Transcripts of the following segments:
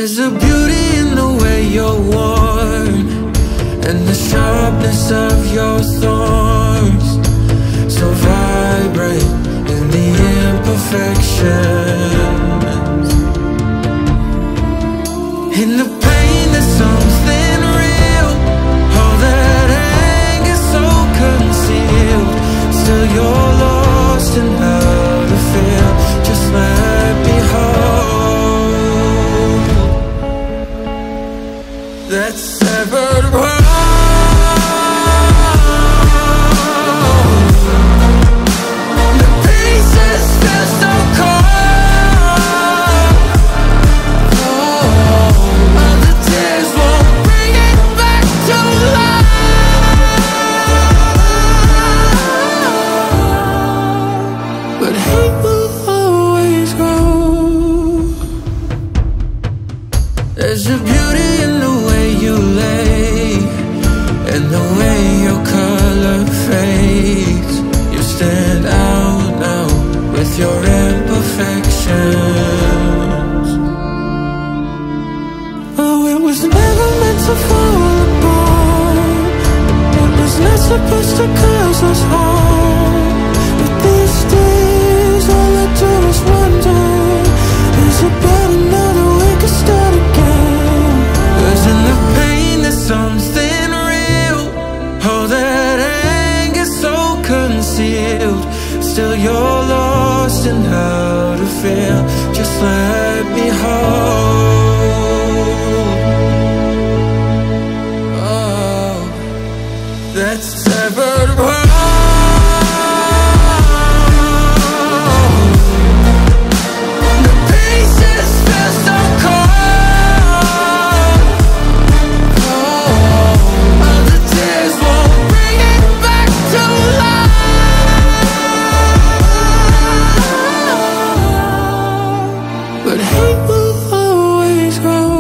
There's a beauty in the way you're worn, and the sharpness of your thorns, so vibrant in the imperfections. In the pain there's something real, all that anger so concealed. Still you're lost in how to feel. Just let me hold that severed world. The pieces feel so cold. All the tears won't bring it back to life. But hate will always grow. There's a beauty in the way you lay, and the way your color fades. You stand out now with your imperfections. Oh, it was never meant to fall apart. It was not supposed to cause us harm. But these days all I do is wonder, is it better now that we could start again? 'Cause in the pain there's something real, all that anger so concealed. Still you're lost in how to feel. Just let me hold. Oh, that's severed world. The pieces feel so cold. All the tears won't bring it back to life. But hate will always grow.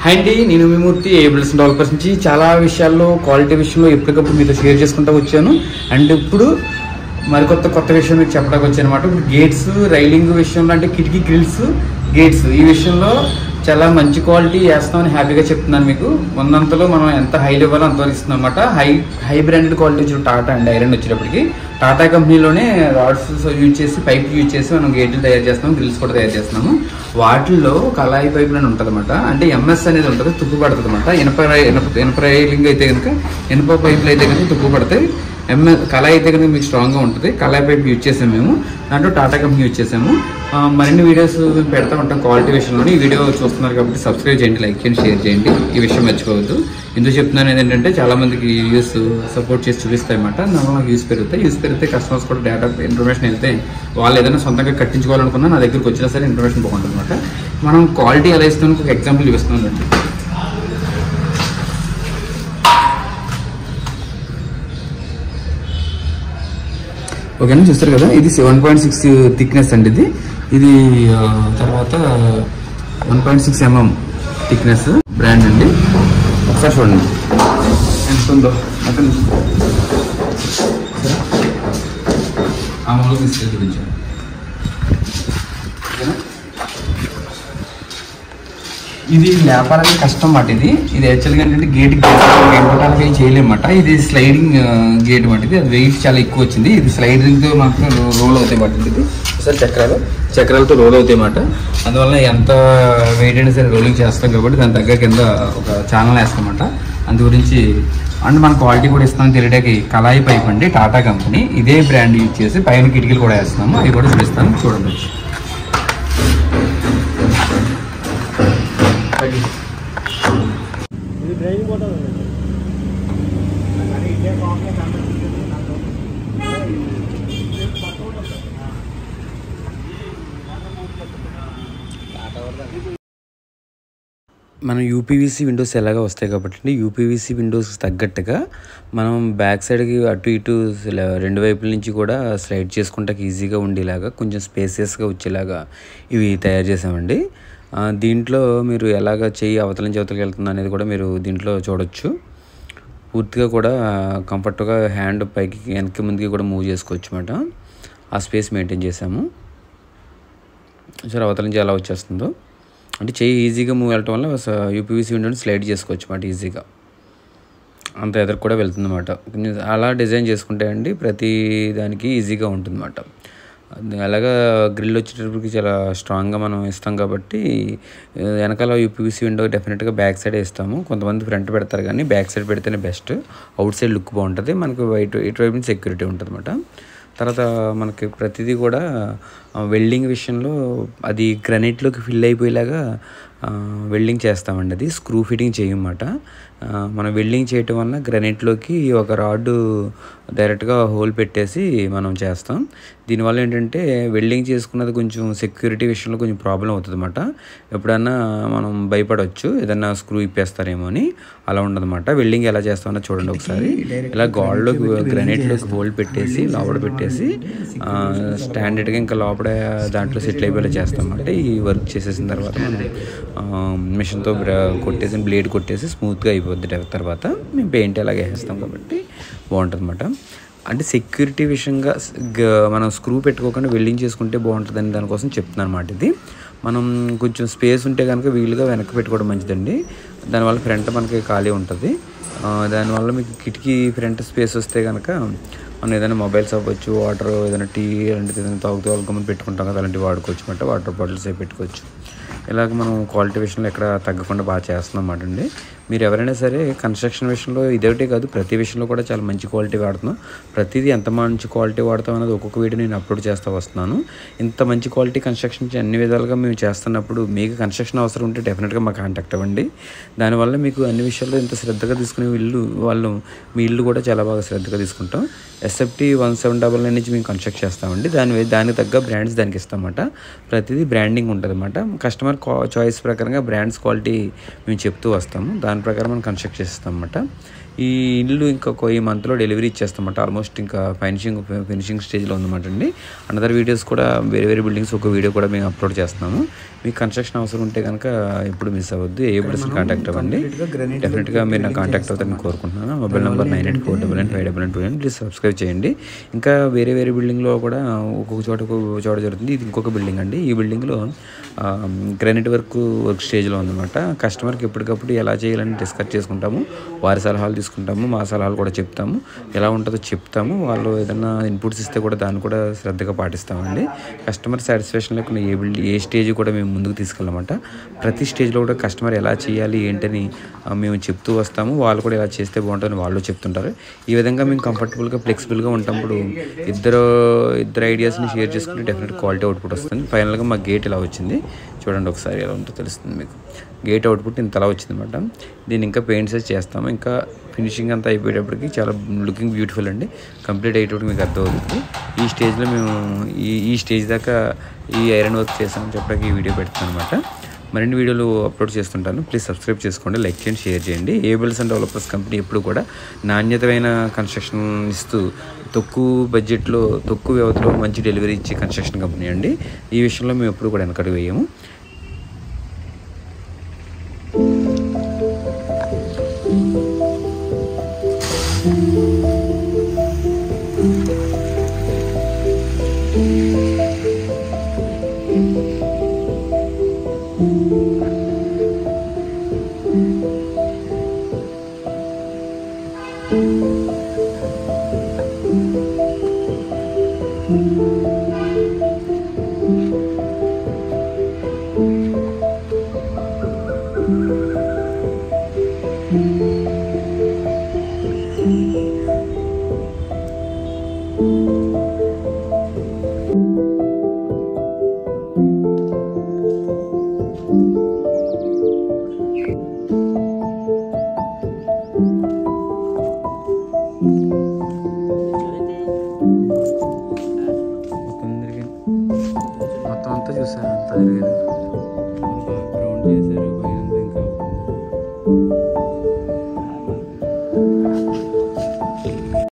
Hi అండి, నేను మీ మూర్తి ఏబిల్స్ developers నుంచి చాలా విషయాల్లో quality విషయంలో ఎప్పటికప్పుడు మీతో share చేసుకుంటూ వచ్చాను. అండ్ ఇప్పుడు కొత్త విషయం మీకు చెప్పడానికి వచ్చాను అనమాట. ఇప్పుడు గేట్స్ రైలింగ్ విషయంలో, అంటే కిటికీ గ్రిల్స్ గేట్స్ ఈ విషయంలో చాలా మంచి క్వాలిటీ వేస్తామని హ్యాపీగా చెప్తున్నాను మీకు. ఉన్నంతలో మనం ఎంత హై లెవెల్ అంతవరకు ఇస్తున్నాం అనమాట. హై బ్రాండెడ్ క్వాలిటీ వచ్చిన టాటా అండ్ ఐరన్ వచ్చేటప్పటికి టాటా కంపెనీలోనే రాడ్స్ యూజ్ చేసి పైప్ యూజ్ చేసి మనం గేట్లు తయారు చేస్తున్నాం, గ్రిల్స్ కూడా తయారు చేస్తున్నాము. వాటిల్లో కళాయి పైపులు అని ఉంటుంది అనమాట. అంటే ఎంఎస్ అనేది ఉంటుంది, తుప్పు పడుతుంది అనమాట. ఇనప రైలింగ్ అయితే కనుక, ఇనప పైపులు అయితే కనుక తుప్పు పడతాయి. కళాయి అయితే కనుక మీకు స్ట్రాంగ్గా ఉంటుంది. కళాయి పైపు యూజ్ చేసాము మేము, దాంట్లో టాటా కంపెనీ యూజ్ చేసాము. మరిన్ని వీడియోస్ పెడతా ఉంటాం క్వాలిటీ విషయంలోనే. ఈ వీడియో చూస్తున్నారు కాబట్టి సబ్స్క్రైబ్ చేయండి, లైక్ చేయండి, షేర్ చేయండి. ఈ విషయం మర్చిపోవద్దు. ఎందుకు చెప్తున్నాను ఏంటంటే చాలా మందికి యూస్ సపోర్ట్ చేసి చూపిస్తాయి అన్నమాట. నాకు యూస్ పెరిగితే కస్టమర్స్ కూడా డేటా ఇన్ఫర్మేషన్ వెళ్తే వాళ్ళు ఏదైనా సొంతంగా కట్టించుకోవాలనుకున్నా నా దగ్గరికి వచ్చినా సరే ఇన్ఫర్మేషన్ బాగుంటుంది అనమాట. మనం క్వాలిటీ ఎలా ఇస్తామని ఒక ఎగ్జాంపుల్ చూపిస్తున్నానండి. ఓకేనా, చూస్తారు కదా, ఇది 7.6 థిక్నెస్ అండి. ఇది తర్వాత 1.6 mm థిక్నెస్ బ్రాండ్ అండి. ఒకసారి చూడండి ఎంత ఉందో. అక్కడ ఆ మూల తీసుకెళ్ళి చూపించాను. ఇది లేపాలని కష్టం మాట. ఇది యాక్చువల్గా ఏంటంటే గేట్ గేట్ చేయలేమన్నమాట. ఇది స్లైడింగ్ గేట్ మాట. అది వెయిట్ చాలా ఎక్కువ వచ్చింది. ఇది స్లైడింగ్తో మాత్రం రోల్ అవుతాయి మాట. ఇది ఒకసారి చక్రాలతో రోల్ అవుతాయి అన్నమాట. అందువల్ల ఎంత వెయిట్ అయినా సరే రోలింగ్ చేస్తాం కాబట్టి దాని దగ్గర కింద ఒక ఛానల్ వేస్తామన్నమాట. అందు గురించి అండ్ మన క్వాలిటీ కూడా ఇస్తామని తెలియడానికి కళాయి పైప్ అండి, టాటా కంపెనీ. ఇదే బ్రాండ్ యూజ్ చేసి పైన కిటికీలు కూడా వేస్తున్నాము. అవి కూడా చూపిస్తాను, చూడండి. మనం యూపీవీసీ విండోస్ ఎలాగా వస్తాయి కాబట్టి యూపీవీసీ విండోస్ తగ్గట్టుగా మనం బ్యాక్ సైడ్కి అటు ఇటు రెండు వైపుల నుంచి కూడా స్లైడ్ చేసుకుంటానికి ఈజీగా ఉండేలాగా కొంచెం స్పేసియస్గా వచ్చేలాగా ఇవి తయారు చేసామండి. దీంట్లో మీరు ఎలాగ చెయ్యి అవతల నుంచి అవతలకి వెళ్తుంది అనేది కూడా మీరు దీంట్లో చూడొచ్చు. పూర్తిగా కూడా కంఫర్ట్గా హ్యాండ్ పైకి వెనక్కి ముందుకి కూడా మూవ్ చేసుకోవచ్చు అన్నమాట. ఆ స్పేస్ మెయింటైన్ చేసాము. సరే అవతల నుంచి ఎలా వచ్చేస్తుందో అంటే చెయ్యి ఈజీగా మూవ్ వెళ్ళటం వల్ల యూపీవీసీ విండోని స్లైడ్ చేసుకోవచ్చు అన్నమాట. ఈజీగా అంత ఎదురు కూడా వెళ్తుంది అన్నమాట. అలా డిజైన్ చేసుకుంటే అండి ప్రతి దానికి ఈజీగా ఉంటుంది అన్నమాట. అలాగా గ్రిల్ వచ్చేటప్పటికి చాలా స్ట్రాంగ్గా మనం ఇస్తాం కాబట్టి వెనకాల యూపీవీసీ విండో డెఫినెట్గా బ్యాక్ సైడ్ ఇస్తాము. కొంతమంది ఫ్రంట్ పెడతారు కానీ బ్యాక్ సైడ్ పెడితేనే బెస్ట్. అవుట్ సైడ్ లుక్ బాగుంటుంది, మనకు ఇటువైపు సెక్యూరిటీ ఉంటుంది అన్నమాట. తర్వాత మనకి ప్రతిదీ కూడా వెల్డింగ్ విషయంలో అది గ్రానైట్లోకి ఫిల్ అయిపోయేలాగా వెల్డింగ్ చేస్తామండి. అది స్క్రూ ఫిట్టింగ్ చేయమాట. మనం వెల్డింగ్ చేయటం వల్ల గ్రానైట్లోకి ఒక రాడ్ డైరెక్ట్గా హోల్ పెట్టేసి మనం చేస్తాం. దీనివల్ల ఏంటంటే వెల్డింగ్ చేసుకున్నది కొంచెం సెక్యూరిటీ విషయంలో కొంచెం ప్రాబ్లం అవుతుంది అన్నమాట. ఎప్పుడన్నా మనం భయపడవచ్చు ఏదన్నా స్క్రూ ఇప్పేస్తారేమో అని. అలా ఉండదన్నమాట. వెల్డింగ్ ఎలా చేస్తామన్నా చూడండి ఒకసారి. ఇలా గాడ్లోకి గ్రానైట్లోకి హోల్ పెట్టేసి లోపల పెట్టేసి స్టాండర్డ్గా ఇంకా లోపల దాంట్లో సెటిల్ అయిపోయేలా చేస్తాం అన్నమాట. ఈ వర్క్ చేసేసిన తర్వాత మనం మిషన్తో కొట్టేసి బ్లేడ్ కొట్టేసి స్మూత్గా అయిపోద్ది. తర్వాత మేము పెయింట్ అలాగే వేస్తాం కాబట్టి బాగుంటుంది అన్నమాట. అంటే సెక్యూరిటీ విషయంగా మనం స్క్రూ పెట్టుకోకుండా వెల్డింగ్ చేసుకుంటే బాగుంటుందని దానికోసం చెప్తున్నాను అన్నమాట. ఇది మనం కొంచెం స్పేస్ ఉంటే కనుక వీలుగా వెనక్కి పెట్టుకోవడం మంచిదండి. దానివల్ల ఫ్రంట్ మనకి ఖాళీ ఉంటుంది. దానివల్ల మీకు కిటికీ ఫ్రంట్ స్పేస్ వస్తే కనుక మనం ఏదైనా మొబైల్స్ అవ్వచ్చు, వాటర్ ఏదైనా టీ అలాంటిది ఏదైనా తాగుతూ వాళ్ళకమ్మని పెట్టుకుంటాం కదా, అలాంటివి వాడుకోవచ్చు అన్నమాట. వాటర్ బాటిల్స్ అవి పెట్టుకోవచ్చు. ఇలాగ మనం క్వాలిటీ విషయంలో ఎక్కడ తగ్గకుండా బాగా చేస్తున్నాం అన్నమాట అండి. మీరు ఎవరైనా సరే కన్స్ట్రక్షన్ విషయంలో ఇదొకటే కాదు, ప్రతి విషయంలో కూడా చాలా మంచి క్వాలిటీ వాడుతున్నాం. ప్రతిదీ ఎంత మంచి క్వాలిటీ వాడతాం అనేది ఒక్కొక్క వీడియో నేను అప్లోడ్ చేస్తూ వస్తున్నాను. ఇంత మంచి క్వాలిటీ కన్స్ట్రక్షన్ అన్ని విధాలుగా మేము చేస్తున్నప్పుడు మీకు కన్స్ట్రక్షన్ అవసరం ఉంటే డెఫినెట్గా మాకు కాంటాక్ట్ అవ్వండి. దానివల్ల మీకు అన్ని విషయాల్లో ఇంత శ్రద్ధగా తీసుకునే వాళ్ళు మీ ఇల్లు కూడా చాలా బాగా శ్రద్ధగా తీసుకుంటాం. SFT 1799 నుంచి మేము కన్స్ట్రక్ట్ చేస్తామండి. దానికి తగ్గ బ్రాండ్స్ దానికి ఇస్తామన్నమాట. ప్రతిదీ బ్రాండింగ్ ఉంటుంది అన్నమాట. కస్టమర్ చాయిస్ ప్రకారంగా బ్రాండ్స్ క్వాలిటీ మేము చెప్తూ వస్తాము. దాని ప్రకారం మనం కన్స్ట్రక్ట్ చేస్తాం అన్నమాట. ఈ ఇల్లు ఇంకొక ఈ మంత్లో డెలివరీ ఇచ్చేస్తామన్నమాట. ఆల్మోస్ట్ ఇంకా ఫినిషింగ్ స్టేజ్లో ఉందన్నమాట అండి. అనదర్ వీడియోస్ కూడా వేరే బిల్డింగ్స్ ఒక వీడియో కూడా మేము అప్లోడ్ చేస్తున్నాము. మీకు కన్స్ట్రక్షన్ అవసరం ఉంటే కనుక ఎప్పుడు మిస్ అవ్వద్దు. ఏబుల్స్ని కాంటాక్ట్ అవ్వండి. డెఫినెట్గా మీరు నాకు కాంటాక్ట్ అవుతారని కోరుకుంటున్నాను. Mobile number 9849959929. ప్లీజ్ సబ్స్క్రైబ్ చేయండి. ఇంకా వేరే బిల్డింగ్లో కూడా ఒక్కొక్క చోట జరుగుతుంది. ఇది ఇంకొక బిల్డింగ్ అండి. ఈ బిల్డింగ్లో గ్రానైట్ వర్క్ స్టేజ్లో ఉందన్నమాట. కస్టమర్కి ఎప్పటికప్పుడు ఎలా చేయాలని డిస్కస్ చేసుకుంటాము. వారి సలహాలు తీసుకుంటాము, మా సలహాలు కూడా చెప్తాము. ఎలా ఉంటుందో చెప్తాము. వాళ్ళు ఏదైనా ఇన్పుట్స్ ఇస్తే కూడా దాన్ని కూడా శ్రద్ధగా పాటిస్తామండి. కస్టమర్ సాటిస్ఫాక్షన్ లేకుండా ఏ స్టేజ్ కూడా మేము ముందుకు తీసుకెళ్ళామంట. ప్రతి స్టేజ్లో కూడా కస్టమర్ ఎలా చేయాలి ఏంటని మేము చెప్తూ వస్తాము. వాళ్ళు కూడా ఎలా చేస్తే బాగుంటుందని వాళ్ళు చెప్తుంటారు. ఈ విధంగా మేము కంఫర్టబుల్గా ఫ్లెక్సిబుల్గా ఉంటాము. ఇద్దరు ఐడియాస్ని షేర్ చేసుకుంటే డెఫినెట్ క్వాలిటీ అవుట్పుట్ వస్తుంది. ఫైనల్గా మా గేట్ ఇలా వచ్చింది చూడండి. ఒకసారి ఎలా ఉంటుందో తెలుస్తుంది మీకు. గేట్ అవుట్పుట్ ఇంతలా వచ్చింది అనమాట. దీన్ని ఇంకా పెయింట్స్ చేస్తాము. ఇంకా ఫినిషింగ్ అంతా అయిపోయేటప్పటికి చాలా లుకింగ్ బ్యూటిఫుల్ అండి. కంప్లీట్ అయ్యేటప్పుడు మీకు అర్థమవుతుంది. ఈ స్టేజ్లో మేము ఈ స్టేజ్ దాకా ఈ ఐరన్ వర్క్ చేసామని చెప్పడానికి ఈ వీడియో పెడుతున్నాను అనమాట. మరిన్ని వీడియోలు అప్లోడ్ చేస్తుంటాను. ప్లీజ్ సబ్స్క్రైబ్ చేసుకోండి, లైక్ చేయండి, షేర్ చేయండి. ఏబుల్స్ అండ్ డెవలపర్స్ కంపెనీ ఎప్పుడు కూడా నాణ్యతమైన కన్స్ట్రక్షన్ ఇస్తూ తక్కువ బడ్జెట్లో తక్కువ వ్యవధిలో మంచి డెలివరీ ఇచ్చే కన్స్ట్రక్షన్ కంపెనీ అండి. ఈ విషయంలో మేము ఎప్పుడు కూడా వెనకడుగు వేయము. మొత్తం అంతా చూసాను, అంతా జరిగింది. చేశారు పైన ఇంకా అవుతుంది.